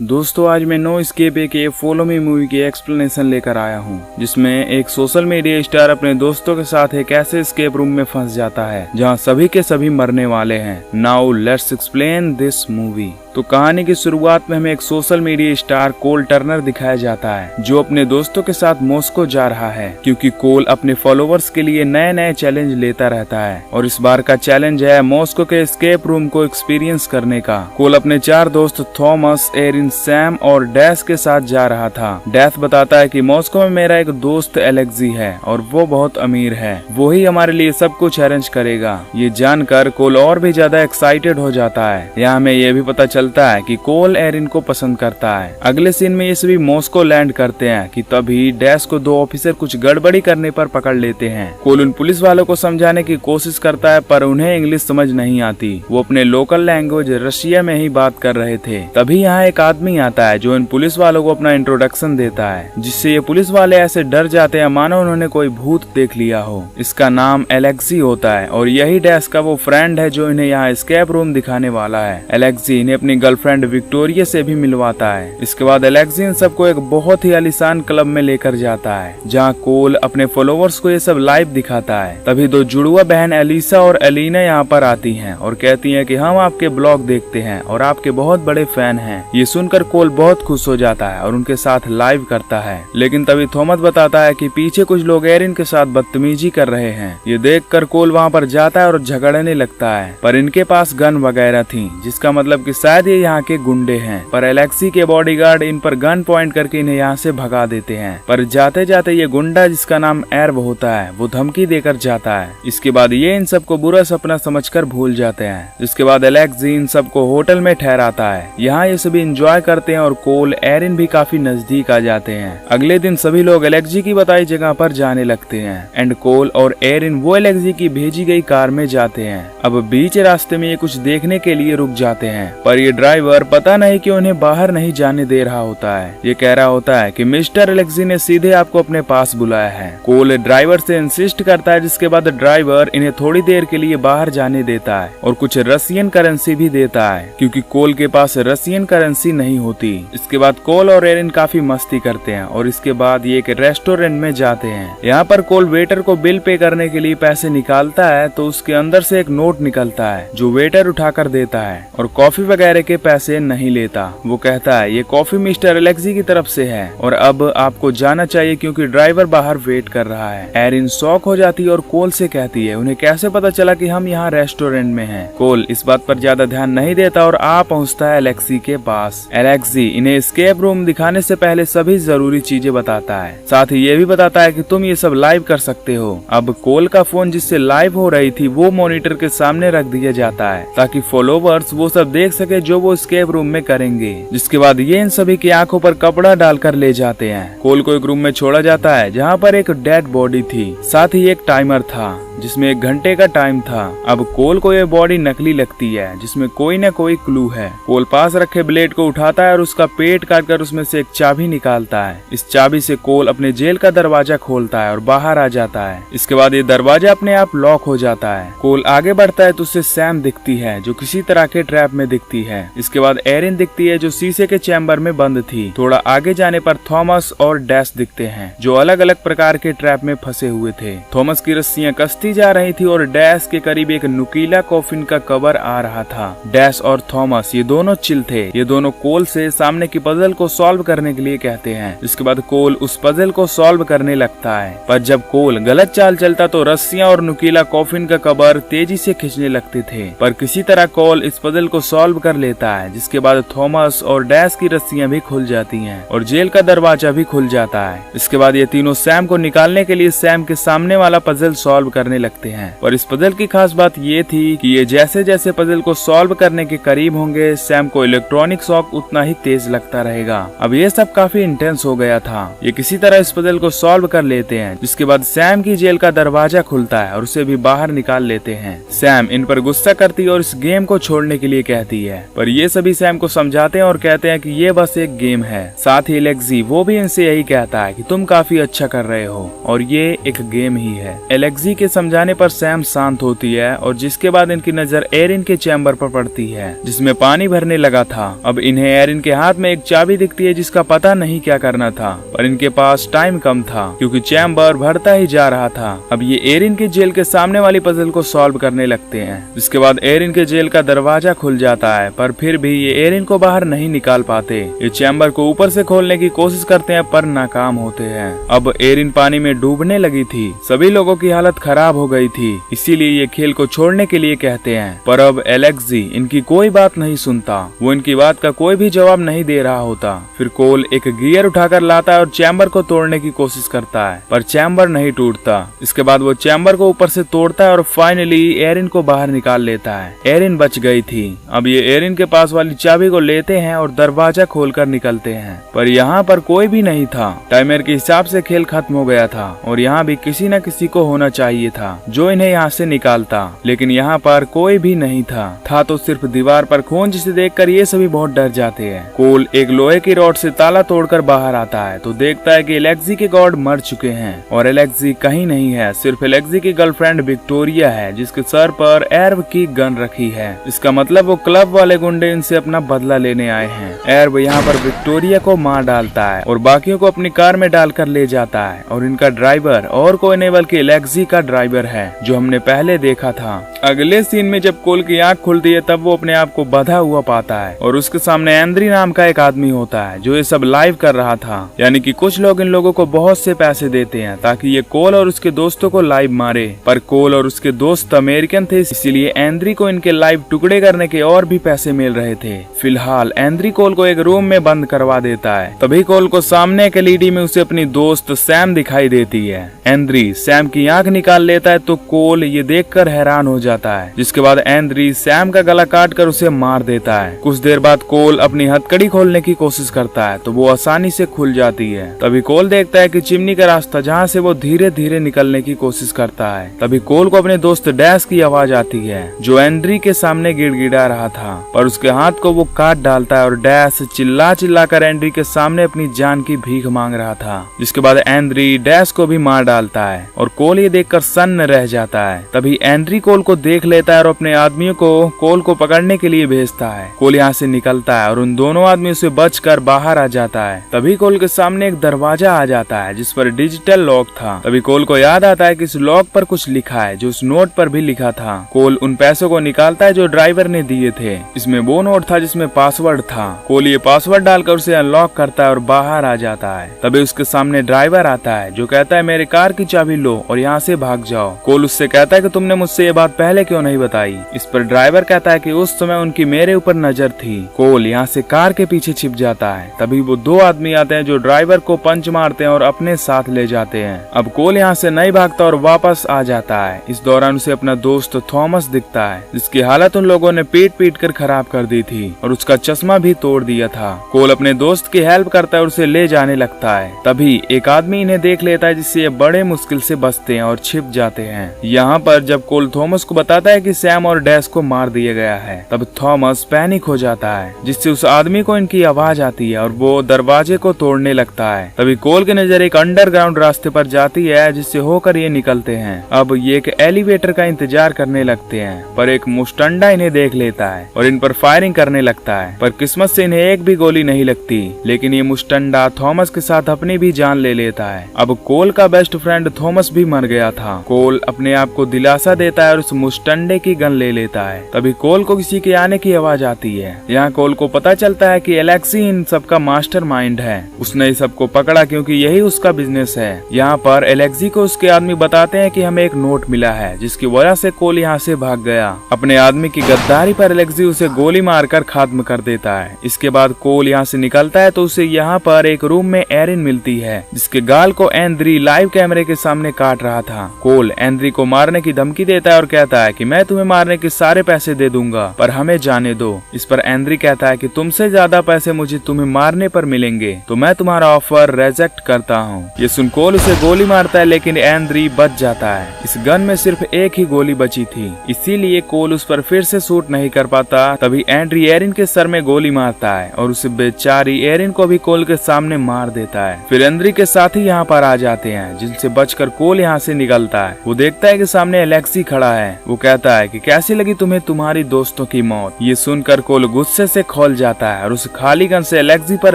दोस्तों आज मैं नो एस्केप के फॉलो मी मूवी की एक्सप्लेनेशन लेकर आया हूँ, जिसमें एक सोशल मीडिया स्टार अपने दोस्तों के साथ एक ऐसे एस्केप रूम में फंस जाता है जहाँ सभी के सभी मरने वाले हैं। Now let's explain this movie. तो कहानी की शुरुआत में हमें एक सोशल मीडिया स्टार कोल टर्नर दिखाया जाता है, जो अपने दोस्तों के साथ मॉस्को जा रहा है, क्योंकि कोल अपने फॉलोवर्स के लिए नए नए चैलेंज लेता रहता है। और इस बार का चैलेंज है मॉस्को के एस्केप रूम को एक्सपीरियंस करने का। कोल अपने 4 दोस्त थॉमस, एरिन, सैम और डैश के साथ जा रहा था। डैश बताता है कि मॉस्को में मेरा एक दोस्त एलेक्सी है और वो बहुत अमीर है, वो ही हमारे लिए सब कुछ अरेंज करेगा। ये जानकर कोल और भी ज्यादा एक्साइटेड हो जाता है। यहाँ हमें ये भी पता चलता है कि कोल एरिन को पसंद करता है। अगले सीन में ये सभी मॉस्को लैंड करते हैं कि तभी डैश को 2 ऑफिसर कुछ गड़बड़ी करने पर पकड़ लेते हैं। कोल उन पुलिस वालों को समझाने की कोशिश करता है, पर उन्हें इंग्लिश समझ नहीं आती। वो अपने लोकल लैंग्वेज रशिया में ही बात कर रहे थे। तभी यहाँ एक आदमी आता है जो इन पुलिस वालों को अपना इंट्रोडक्शन देता है, जिससे ये पुलिस वाले ऐसे डर जाते हैं मानो उन्होंने कोई भूत देख लिया हो। इसका नाम एलेक्सी होता है और यही डैश का वो फ्रेंड है जो इन्हें यहाँ एस्केप रूम दिखाने वाला है। एलेक्सी इन्हें अपनी गर्लफ्रेंड विक्टोरिया से भी मिलवाता है। इसके बाद एलेक्सी इन सबको एक बहुत ही आलीशान क्लब में लेकर जाता है, जहाँ कोल अपने फॉलोवर्स को ये सब लाइव दिखाता है। तभी 2 जुड़वा बहन एलिसा और एलिना यहाँ पर आती हैं और कहती हैं कि हम आपके ब्लॉग देखते हैं और आपके बहुत बड़े फैन हैं। ये सुनकर कोल बहुत खुश हो जाता है और उनके साथ लाइव करता है। लेकिन तभी थॉमस बताता है कि पीछे कुछ लोग एरिन के साथ बदतमीजी कर रहे हैं। ये देखकर कोल वहाँ पर जाता है और झगड़ने लगता है, पर इनके पास गन वगैरह थी, जिसका मतलब कि शायद ये यहाँ के गुंडे हैं। पर एलेक्सी के बॉडीगार्ड इन पर गन पॉइंट करके इन्हें यहाँ से भगा देते हैं। पर जाते जाते ये गुंडा, जिसका नाम एर्व होता है, वो धमकी देकर जाता है। इसके बाद ये इन सबको बुरा सपना समझकर भूल जाते हैं। इसके बाद एलेक्सी इन सबको होटल में ठहराता है। यहाँ ये सभी एंजॉय करते हैं और कोल एरिन भी काफी नजदीक आ जाते हैं। अगले दिन सभी लोग एलेक्सी की बताई जगह पर जाने लगते हैं एंड कोल और एरिन वो एलेक्सी की भेजी गई कार में जाते हैं। अब बीच रास्ते में ये कुछ देखने के लिए रुक जाते हैं, पर ये ड्राइवर पता नहीं कि उन्हें बाहर नहीं जाने दे रहा होता है। ये कह रहा होता है कि मिस्टर एलेक्सी ने सीधे आपको अपने पास बुलाया है। कोल ड्राइवर से इंसिस्ट करता है, जिसके बाद ड्राइवर इन्हें थोड़ी देर के लिए बाहर जाने देता है और कुछ रशियन करेंसी भी देता है, क्योंकि कोल के पास रशियन करेंसी नहीं होती। इसके बाद कोल और एरिन काफी मस्ती करते हैं और इसके बाद ये एक रेस्टोरेंट में जाते हैं। यहाँ पर कोल वेटर को बिल पे करने के लिए पैसे निकालता है, तो उसके अंदर से एक नोट निकलता है जो वेटर उठाकर देता है और कॉफी वगैरह के पैसे नहीं लेता। वो कहता है ये कॉफी मिस्टर एलेक्सी की तरफ से है और अब आपको जाना चाहिए क्योंकि ड्राइवर बाहर वेट कर रहा है। एरिन शॉक हो जाती है और कोल से कहती है उन्हें कैसे पता चला कि हम यहाँ रेस्टोरेंट में हैं। कोल इस बात पर ज्यादा ध्यान नहीं देता और आ पहुँचता है एलेक्सी के पास। एलेक्सी इन्हें एस्केप रूम दिखाने से पहले सभी जरूरी चीजें बताता है, साथ ही ये भी बताता है कि तुम ये सब लाइव कर सकते हो। अब कोल का फोन जिससे लाइव हो रही थी वो मॉनिटर के सामने रख दिया जाता है, ताकि फॉलोवर्स वो सब देख सके जो वो एस्केप रूम में करेंगे। जिसके बाद ये इन सभी की आंखों पर कपड़ा डालकर ले जाते हैं। कोल को एक रूम में छोड़ा जाता है जहाँ पर एक डेड बॉडी थी, साथ ही एक टाइमर था जिसमें 1 घंटे का टाइम था। अब कोल को ये बॉडी नकली लगती है, जिसमें कोई न कोई क्लू है। कोल पास रखे ब्लेड को उठाता है और उसका पेट काटकर उसमें से एक चाबी निकालता है। इस चाबी से कोल अपने जेल का दरवाजा खोलता है और बाहर आ जाता है। इसके बाद ये दरवाजा अपने आप लॉक हो जाता है। कोल आगे बढ़ता है तो उससे सैम दिखती है जो किसी तरह के ट्रैप में दिखती है। इसके बाद एरिन दिखती है जो शीशे के चैम्बर में बंद थी। थोड़ा आगे जाने पर थॉमस और डैश दिखते हैं जो अलग अलग प्रकार के ट्रैप में फंसे हुए थे। थॉमस की रस्सियां कसती जा रही थी और डैश के करीब एक नुकीला कॉफिन का कवर आ रहा था। डैश और थॉमस ये दोनों चिल थे। ये दोनों कोल से सामने की पजल को सॉल्व करने के लिए कहते हैं। इसके बाद कोल उस पजल को सॉल्व करने लगता है, पर जब कोल गलत चाल चलता तो रस्सियां और नुकीला कॉफिन का कवर तेजी से खींचने लगते थे, पर किसी तरह कोल इस पजल को सॉल्व कर लेता है। जिसके बाद थॉमस और डैश की रस्सियां भी खुल जाती हैं और जेल का दरवाजा भी खुल जाता है। इसके बाद ये तीनों सैम को निकालने के लिए सैम के सामने वाला पजल सॉल्व करने लगते हैं। और इस पजल की खास बात ये थी कि ये जैसे जैसे पजल को सॉल्व करने के करीब होंगे, सैम को इलेक्ट्रॉनिक शॉक उतना ही तेज लगता रहेगा। अब ये सब काफी इंटेंस हो गया था। ये किसी तरह इस पजल को सॉल्व कर लेते हैं, जिसके बाद सैम की जेल का दरवाजा खुलता है और उसे भी बाहर निकाल लेते हैं। सैम इन पर गुस्सा करती है और इस गेम को छोड़ने के लिए कहती है, पर ये सभी सैम को समझाते हैं और कहते हैं कि ये बस एक गेम है। साथ ही एलेक्सी वो भी इनसे यही कहता है कि तुम काफी अच्छा कर रहे हो और ये एक गेम ही है। एलेक्सी के समझाने पर सैम शांत होती है और जिसके बाद इनकी नजर एरिन के चैम्बर पर पड़ती है जिसमें पानी भरने लगा था। अब इन्हें एरिन के हाथ में एक चाबी दिखती है जिसका पता नहीं क्या करना था, पर इनके पास टाइम कम था क्योंकि चैम्बर भरता ही जा रहा था। अब ये एरिन के जेल के सामने वाली पजल को सॉल्व करने लगते हैं जिसके बाद एरिन के जेल का दरवाजा खुल जाता है, पर फिर भी ये एरिन को बाहर नहीं निकाल पाते। ये चैम्बर को ऊपर से खोलने की कोशिश करते हैं पर नाकाम होते हैं। अब एरिन पानी में डूबने लगी थी, सभी लोगों की हालत खराब हो गई थी, इसीलिए ये खेल को छोड़ने के लिए कहते हैं। पर अब एलेक्सी इनकी कोई बात नहीं सुनता, वो इनकी बात का कोई भी जवाब नहीं दे रहा होता। फिर कोल एक गियर उठाकर लाता है और चैम्बर को तोड़ने की कोशिश करता है, पर चैम्बर नहीं टूटता। इसके बाद वो चैम्बर को ऊपर से तोड़ता है और फाइनली एरिन को बाहर निकाल लेता है। एरिन बच गई थी। अब ये एरिन के पास वाली चाबी को लेते हैं और दरवाजा खोलकर निकलते हैं, पर यहाँ पर कोई भी नहीं था। टाइमर के हिसाब से खेल खत्म हो गया था और यहाँ भी किसी न किसी को होना चाहिए था जो इन्हें यहाँ से निकालता, लेकिन यहाँ पर कोई भी नहीं था तो सिर्फ दीवार पर खून, जिसे देखकर ये सभी बहुत डर जाते हैं। कोल एक लोहे की रॉड से ताला तोड़कर बाहर आता है तो देखता है कि एलेक्सी के गॉड मर चुके हैं और एलेक्सी कहीं नहीं है। सिर्फ एलेक्सी की गर्लफ्रेंड विक्टोरिया है जिसके सर पर एर्व की गन रखी है। इसका मतलब वो क्लब वाले गुंडे इनसे अपना बदला लेने आए हैं। एर्व यहाँ पर विक्टोरिया को मार डालता है और बाकियों को अपनी कार में डालकर ले जाता है और इनका ड्राइवर और कोई नहीं बल्कि एलेक्सी का ड्राइवर है जो हमने पहले देखा था। अगले सीन में जब कोल की आंख खुलती है तब वो अपने आप को बंधा हुआ पाता है और उसके सामने एंड्री नाम का एक आदमी होता है जो ये सब लाइव कर रहा था। यानी कि कुछ लोग इन लोगों को बहुत से पैसे देते हैं ताकि ये कोल और उसके दोस्तों को लाइव मारे, पर कोल और उसके दोस्त अमेरिकन थे इसीलिए एंड्री को इनके लाइव टुकड़े करने के और भी पैसे मिल रहे थे। फिलहाल एंड्री कोल को एक रूम में बंद करवा देता है। तभी कोल को सामने एक एलईडी में उसे अपनी दोस्त सैम दिखाई देती है। एंड्री सैम की आंख निकाल लेता है तो कोल ये देखकर हैरान हो जाता है, जिसके बाद एंड्री सैम का गला काट कर उसे मार देता है। कुछ देर बाद कोल अपनी हथकड़ी खोलने की कोशिश करता है तो वो आसानी से खुल जाती है। तभी कोल देखता है कि चिमनी का रास्ता जहाँ से वो धीरे धीरे निकलने की कोशिश करता है। तभी कोल को अपने दोस्त डैश की आवाज आती है जो एंड्री के सामने गिड़गिड़ा रहा था, पर उसके हाथ को वो काट डालता है और डैश चिल्ला चिल्ला कर एंड्री के सामने अपनी जान की भीख मांग रहा था। जिसके बाद एंड्री डैश को भी मार डालता है और कोल ये देखकर सन्न रह जाता है। तभी एंड्री कोल को देख लेता है और अपने आदमियों को कोल को पकड़ने के लिए भेजता है। कोल यहाँ से निकलता है और उन दोनों आदमियों से बचकर बाहर आ जाता है। तभी कोल के सामने एक दरवाजा आ जाता है जिस पर डिजिटल लॉक था। तभी कोल को याद आता है कि इस लॉक पर कुछ लिखा है जो उस नोट पर भी लिखा था। कोल उन पैसों को निकालता है जो ड्राइवर ने दिए थे। इसमें वो नोट था जिसमें पासवर्ड था। कोल ये पासवर्ड डालकर उसे अनलॉक करता है और बाहर आ जाता है। तभी उसके सामने ड्राइवर आता है जो कहता है मेरे कार की चाबी लो और यहाँ से भाग जाओ। कोल उससे कहता है कि तुमने मुझसे ये बात पहले क्यों नहीं बताई। इस पर ड्राइवर कहता है कि उस समय उनकी मेरे ऊपर नजर थी। कोल यहाँ से कार के पीछे छिप जाता है। तभी वो दो आदमी आते हैं जो ड्राइवर को पंच मारते हैं और अपने साथ ले जाते हैं। अब कोल यहाँ से नहीं भागता और वापस आ जाता है। इस दौरान उसे अपना दोस्त थॉमस दिखता है जिसकी हालत उन लोगों ने पीट पीट कर खराब कर दी थी और उसका चश्मा भी तोड़ दिया था। कोल अपने दोस्त की हेल्प करता है और उसे ले जाने लगता है। तभी एक आदमी इन्हें देख लेता है जिससे ये बड़े मुश्किल से बचते हैं और छिप जाते हैं। यहाँ पर जब कोल थॉमस को बताता है कि सैम और डैश को मार दिया गया है तब थॉमस पैनिक हो जाता है जिससे उस आदमी को इनकी आवाज आती है और वो दरवाजे को तोड़ने लगता है। तभी कोल की नजर एक अंडरग्राउंड रास्ते पर जाती है जिससे होकर ये निकलते हैं। अब ये एक एलिवेटर का इंतजार करने लगते हैं पर एक मुस्टंडा इन्हें देख लेता है और इन पर फायरिंग करने लगता है, पर किस्मत से इन्हें एक भी गोली नहीं लगती। लेकिन ये मुस्टंडा थॉमस के साथ अपनी भी जान ले लेता है। अब कोल का बेस्ट फ्रेंड थॉमस भी मर गया था। कोल अपने आप को दिलासा देता है और उस मुस्टंडे की गन ले लेता है। तभी कोल को किसी के आने की आवाज आती है। यहाँ कोल को पता चलता है कि एलेक्सी इन सबका मास्टरमाइंड है। उसने इस सबको पकड़ा क्योंकि यही उसका बिजनेस है। यहाँ पर एलेक्सी को उसके आदमी बताते हैं कि हमें एक नोट मिला है जिसकी वजह से कोल यहाँ से भाग गया। अपने आदमी की गद्दारी पर एलेक्सी उसे गोली मारकर खत्म कर देता है। इसके बाद कोल यहाँ से निकलता है तो उसे यहाँ पर एक रूम में एरिन मिलती है जिसके गाल को एंड्री लाइव कैमरे के सामने काट रहा था। कोल एंड्री को मारने की धमकी देता है और कहता है कि मैं तुम्हें मारने के सारे पैसे दे दूंगा पर हमें जाने दो। इस पर एंड्री कहता है कि तुमसे ज्यादा पैसे मुझे तुम्हें मारने पर मिलेंगे तो मैं तुम्हारा ऑफर रिजेक्ट करता हूँ। ये सुन कोल उसे गोली मारता है लेकिन एंड्री बच जाता है। इस गन में सिर्फ एक ही गोली बची थी इसीलिए कोल उस पर फिर से शूट नहीं कर पाता तभी एंड्री एरिन के सर में गोली मारता है और उसे बेचारी एरिन को भी कोल के सामने मार देता है। फिर एंड्री के साथी यहाँ पर आ जाते हैं, जिनसे बचकर कोल यहाँ से निकलता है। वो देखता है कि सामने एलेक्सी खड़ा है। वो कहता है कि कैसी लगी तुम्हें तुम्हारी दोस्तों की मौत। ये सुनकर कोल गुस्से से खौल जाता है और उस खाली गन से एलेक्सी पर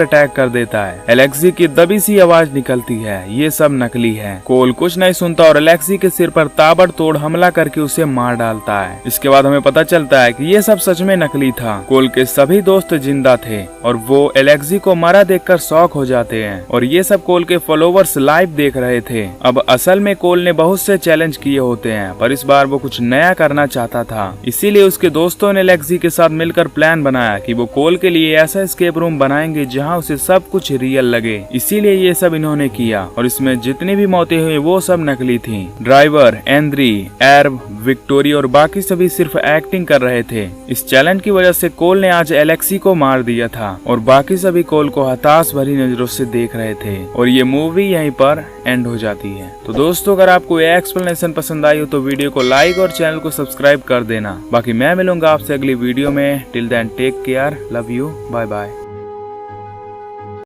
अटैक कर देता है। एलेक्सी की दबी सी आवाज निकलती है, ये सब नकली है। कोल कुछ नहीं सुनता और एलेक्सी के सिर पर ताबड़तोड़ हमला करके उसे मार डालता है। इसके बाद हमें पता चलता है कि ये सब सच में नकली था। कोल के सभी दोस्त जिंदा थे और वो एलेक्सी को मरा देखकर शॉक हो जाते हैं और ये सब कोल के फॉलोवर्स लाइव देख रहे थे। अब असल में कोल ने बहुत से चैलेंज किए होते हैं, पर इस बार वो कुछ नया करना चाहता था। इसीलिए उसके दोस्तों ने एलेक्सी के साथ मिलकर प्लान बनाया कि वो कोल के लिए ऐसा एस्केप रूम बनाएंगे जहां उसे सब कुछ रियल लगे। इसीलिए ये सब इन्होंने किया और इसमें जितनी भी मौतें हुई वो सब नकली थी। ड्राइवर, एंड्री, एर्ब, विक्टोरी और बाकी सभी सिर्फ एक्टिंग कर रहे थे। इस चैलेंज की वजह से कोल ने आज एलेक्सी को मार दिया था और बाकी सभी कोल को हताश भरी नजरों से देख रहे थे और ये मूवी यहीं पर एंड हो जाती है। तो दोस्तों, अगर आपको ये एक्सप्लेनेशन पसंद आई हो तो वीडियो को लाइक और चैनल को सब्सक्राइब कर देना। बाकी मैं मिलूंगा आपसे अगली वीडियो में। Till then take care, love you, bye bye.